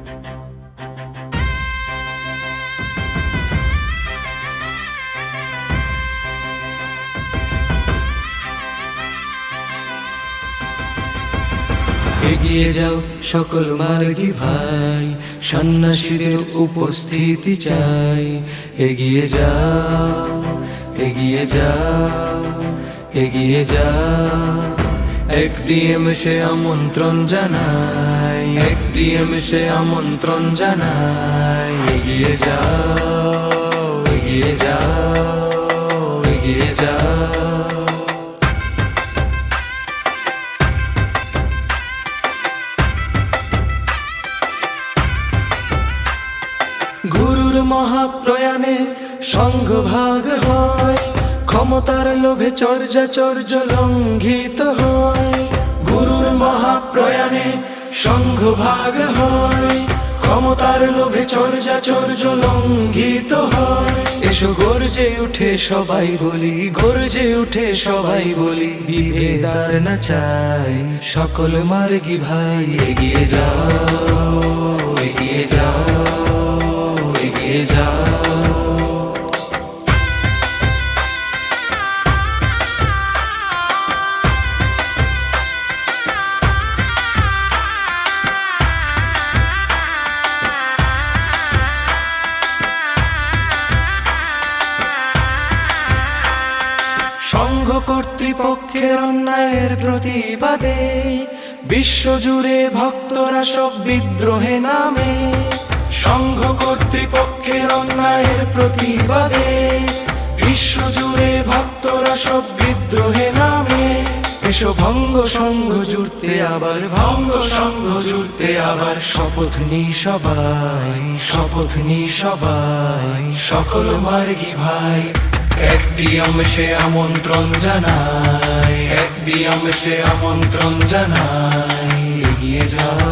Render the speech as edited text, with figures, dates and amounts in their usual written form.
এগিয়ে যাও সকল মার্গী ভাই, সন্ন্যাসীদের উপস্থিতি চাই। এগিয়ে যাও, এগিয়ে যাও, এগিয়ে যাও। একডিএম সে আমন্ত্রণ জানাই, একডিএম সে আমন্ত্রণ জানাই। এগিয়ে যাও, এগিয়ে যাও, এগিয়ে যাও। গুরুর মহাপ্রয়াণে সংঘভাগ হয়, ক্ষমতার লোভে চর্যাচর্য লঙ্ঘিত হয়। গুরুর মহাপ্রয়াণে সংঘভাগ হয়, ক্ষমতার লোভে চর্যাচর্য লঙ্ঘিত হয়। এসো গর্জে উঠে সবাই বলি, গর্জে উঠে সবাই বলি, বিভেদ আর না চাই সকল মার্গী ভাই। এগিয়ে যাও, এগিয়ে যাও, এগিয়ে যাও। সংঘ কর্তৃপক্ষের অন্যায়ের প্রতিবাদে বিশ্বজুড়ে ভক্তরা সব বিদ্রোহে নামে। সংঘ কর্তৃপক্ষের অন্যায়ের প্রতিবাদে বিশ্বজুড়ে ভক্তরা সব বিদ্রোহে নামে। এসো ভঙ্গ সংঘ জুড়তে আবার, ভঙ্গ সংঘ জুড়তে আবার। শপথ নি সবাই, শপথ নি সবাই, সকল মার্গী ভাই। একডিএম সে আমন্ত্রণ জানাই, একডিএম সে আমন্ত্রণ জানাই। এগিয়ে যাও,